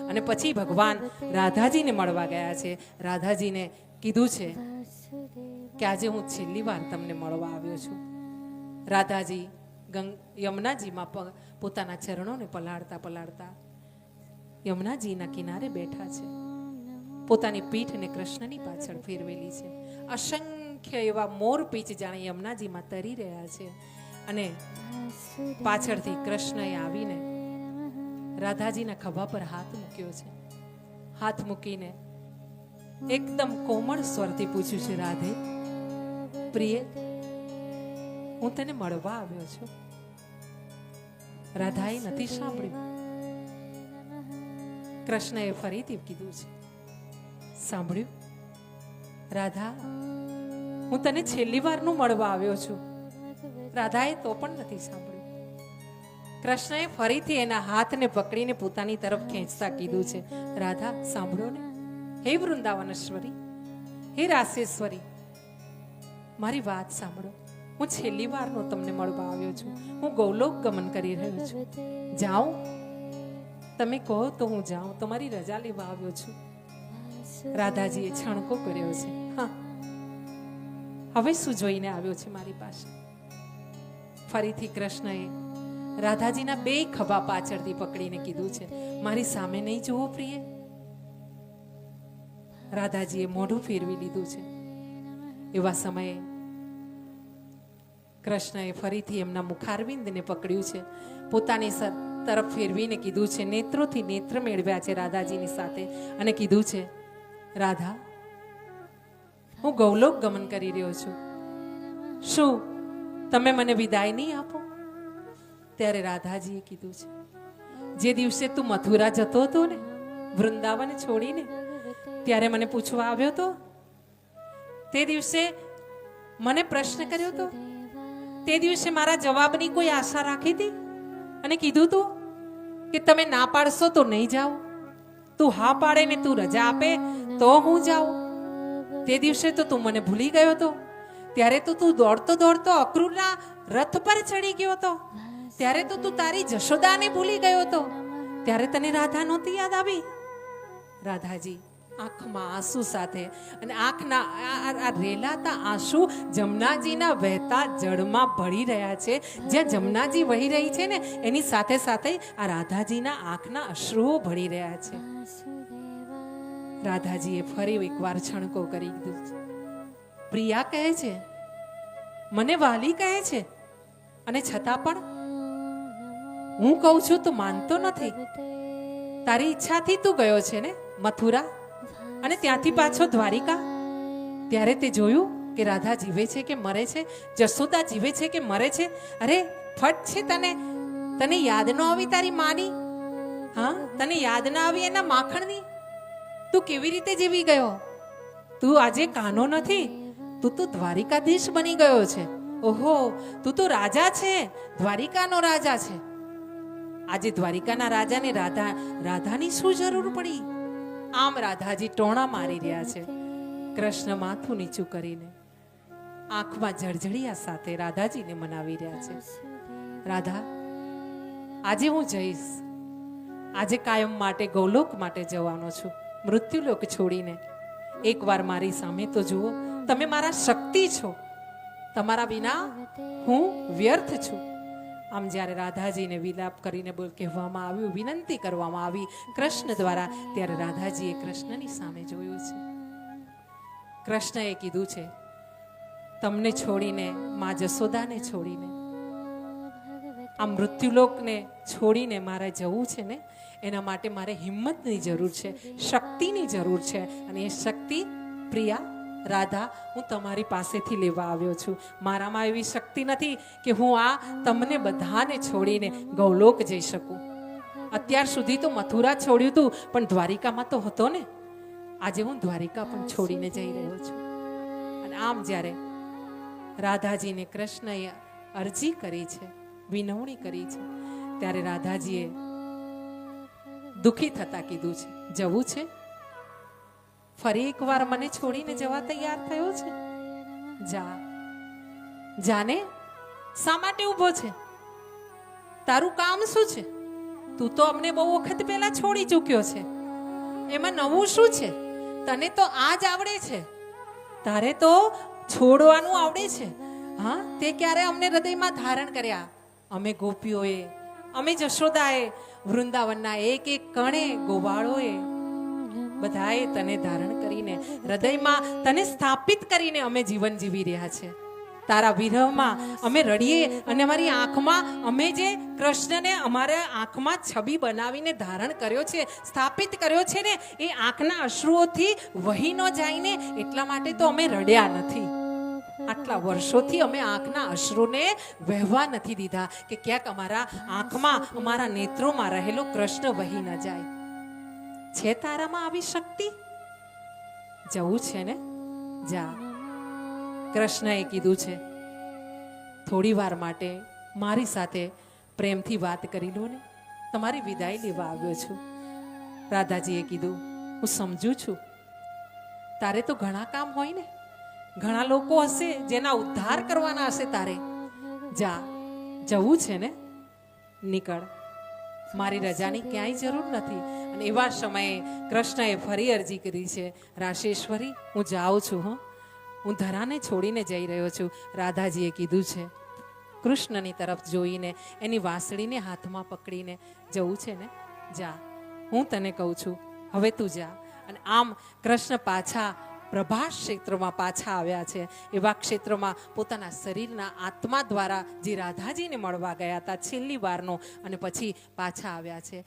અને પછી ભગવાન રાધાજીને મળવા ગયા છે. રાધાજીને કીધું છે કે આજે હું છેલ્લી વાર તમને મળવા આવ્યો છું. રાધાજી યમુનાજીમાં પોતાના ચરણોને પલાળતા પલાળતા યમુનાજીના કિનારે બેઠા છે. પોતાની પીઠને કૃષ્ણની પાછળ ફેરવેલી છે. અસંખ્ય એવા મોર પીંછ જાણે યમુનાજીમાં તરી રહ્યા છે. અને પાછળથી કૃષ્ણએ આવીને રાધાજીના ખભા પર હાથ મૂક્યો છે. હાથ મૂકીને એકદમ કોમળ સ્વરથી પૂછ્યું છે, રાધે પ્રિય, હું તને મળવા આવ્યો છું. રાધાએ નથી સાંભળ્યું. કૃષ્ણએ ફરીથી કીધું છે, સાંભળ્યું રાધા, હું તને છેલ્લી વારનું મળવા આવ્યો છું. રાધાએ તો પણ નથી સાંભળ્યું. કૃષ્ણએ ફરીથી એના હાથને પકડીને પોતાની તરફ ખેંચતા કીધું છે, રાધા સાંભળો ને, હે વૃંદાવનેશ્વરી, હે રાસેશ્વરી, મારી વાત સાંભળો. હું છેલ્લી વારનો તમને મળવા આવ્યો છું. હું ગૌલોક ગમન કરી રહ્યો છું. જાઉં? તમે કહો તો હું જાઉં. તમારી રજા લેવા આવ્યો છું. રાધાજીએ છણકો કર્યો છે. હા, હવે શું જોઈને આવ્યો છે મારી પાસે? ફરીથી કૃષ્ણએ રાધાજીના બે ખભા પાછળથી પકડીને કીધું છે, મારી સામે નહીં જુઓ પ્રિય. રાધાજીએ મોઢું ફેરવી લીધું છે. એવા સમયે કૃષ્ણએ ફરીથી એમના મુખારવિંદને પકડ્યું છે. પોતાની તરફ ફેરવીને કીધું છે, નેત્રોથી નેત્ર મેળવ્યા છે રાધાજીની સાથે, અને કીધું છે, રાધા, હું ગૌલોક ગમન કરી રહ્યો છું. શું તમે મને વિદાય નહીં આપો? ત્યારે રાધાજીએ કીધું છે, જે દિવસે તું મથુરા જતો હતો ને, વૃંદાવન છોડીને, ત્યારે મને પૂછવા આવ્યો હતો. તે દિવસે મને પ્રશ્ન કર્યો હતો. તે દિવસે મારા જવાબની કોઈ આશા રાખી હતી અને કીધું તું કે તમે ના પાડશો તો નહીં જાઓ, તું હા પાડે ને તું રજા આપે તો હું જાઉં. તે દિવસે તો તું મને ભૂલી ગયો હતો. ત્યારે તો તું દોડતો દોડતો અક્રૂરના રથ પર ચડી ગયો હતો. ત્યારે તો તું તારી જશોદાને ભૂલી ગયો હતો. ત્યારે તને રાધા નહોતી યાદ આવી? રાધાજી આંખમાં આંસુ સાથે, અને આંખના આ રેલાતા આંસુ જમનાજીના વહેતા જળમાં ભળી રહ્યા છે. જ્યાં જમનાજી વહી રહી છે ને, એની સાથે સાથે આ રાધાજીના આંખના અશ્રુઓ ભળી રહ્યા છે. રાધાજીએ ફરી એકવાર છણકો કરી દીધું છે. પ્રિયા કહે છે, મને વાલી કહે છે, અને છતાં પણ હું કહું છું તું માનતો નથી. તારી ઈચ્છાથી તું ગયો છે ને મથુરા, અને ત્યાંથી પાછો દ્વારિકા. ત્યારે તે જોયું કે રાધા જીવે છે કે મરે છે, જશોદા જીવે છે કે મરે છે. અરે ફટ છે તને, તને યાદ ન આવી તારી માની? હા, તને યાદ ના આવી એના માખણની? તું કેવી રીતે જીવી ગયો? તું આજે કાનો નથી, તું તો દ્વારિકાધીશ બની ગયો છે. ઓહો, તું તો રાજા છે, દ્વારિકાનો રાજા છે. આજે દ્વારિકાના રાજાને રાધાની શું જરૂર પડી? આમ રાધાજી ટોણા મારી રહ્યા છે. કૃષ્ણ માથું નીચું કરીને આંખમાં જળજળિયા સાથે રાધાજીને મનાવી રહ્યા છે. રાધા, આજે હું જઈશ. આજે કાયમ માટે ગૌલોક માટે જવાનો છું, મૃત્યુલોક છોડીને. એકવાર મારી સામે તો જુઓ, તમે મારા શક્તિ છો. તમારા વિના હું વ્યર્થ છું. આમ જ્યારે રાધાજીને વિલાપ કરીને કહેવામાં આવ્યું, વિનંતી કરવામાં આવી કૃષ્ણ દ્વારા, ત્યારે રાધાજીએ કૃષ્ણની સામે જોયું છે. કૃષ્ણએ કીધું છે, તમને છોડીને, મા જશોદાને છોડીને, આ મૃત્યુલોકને છોડીને મારે જવું છે ને, એના માટે મારે હિંમતની જરૂર છે, શક્તિની જરૂર છે. અને એ શક્તિ પ્રિયા, રાધા, હું તમારી પાસેથી લેવા આવ્યો છું. મારામાં એવી શક્તિ નથી કે હું આ તમને બધાને છોડીને ગૌલોક જઈ શકું. અત્યાર સુધી તો મથુરા છોડ્યું હતું, પણ દ્વારિકામાં તો હતો ને. આજે હું દ્વારિકા પણ છોડીને જઈ રહ્યો છું. અને આમ જ્યારે રાધાજીને કૃષ્ણએ અરજી કરી છે, વિનવણી કરી છે, ત્યારે રાધાજીએ દુઃખી થતા કીધું છે, જવું છે? ફરી એકવાર મને છોડીને જવા તૈયાર થયો છે? જા, જાને. શા માટે ઊભો છે? તારું કામ શું છે? તું તો અમને બહુ વખત પહેલા છોડી ચૂક્યો છે. એમાં નવું શું છે? તને તો આ જ આવડે છે, તારે તો છોડવાનું આવડે છે. હા, તે ક્યારે અમને હૃદયમાં ધારણ કર્યા? અમે ગોપીઓએ, અમે જશોદાએ, વૃંદાવનના એક એક કણે ગોવાળોએ બધાએ તને ધારણ કરીને હૃદયમાં તને સ્થાપિત કરીને અમે જીવન જીવી રહ્યા છે. તારા વિરહમાં અમે રડીએ અને અમારી આંખમાં અમે જે કૃષ્ણને અમારા આંખમાં છબી બનાવીને ધારણ કર્યો છે, સ્થાપિત કર્યો છે ને, એ આંખના અશ્રુઓથી વહી ન જાય ને એટલા માટે તો અમે રડ્યા નથી. આટલા વર્ષોથી અમે આંખના અશ્રુને વહેવા નથી દીધા કે ક્યાંક અમારા આંખમાં, અમારા નેત્રોમાં રહેલો કૃષ્ણ વહી ન જાય. છે તારામાં આવી શક્તિ? જવું છે ને, જા. કૃષ્ણએ કીધું છે, થોડી વાર માટે મારી સાથે પ્રેમથી વાત કરી લો ને, તમારી વિદાય લેવા આવ્યો છું. રાધાજીએ કીધું, હું સમજુ છું, તારે તો ઘણા કામ હોય ને, ઘણા લોકો હશે જેના ઉદ્ધાર કરવાના હશે તારે. જા, જવું છે ને, નીકળ, મારી રજાની ક્યાંય જરૂર નથી. અને એવા સમયે કૃષ્ણએ ફરી અરજી કરી છે, રાશેશ્વરી, હું જાઉં છું, હું ધરાને છોડીને જઈ રહ્યો છું. રાધાજીએ કીધું છે, કૃષ્ણની તરફ જોઈને એની વાંસળીને હાથમાં પકડીને, જવું છે ને, જા, હું તને કહું છું, હવે તું જા. અને આમ કૃષ્ણ પાછા પ્રભાસ ક્ષેત્રમાં પાછા આવ્યા છે. એવા ક્ષેત્રમાં પોતાના શરીરના આત્મા દ્વારા જે રાધાજીને મળવા ગયા હતા છેલ્લી વારનો, અને પછી પાછા આવ્યા છે.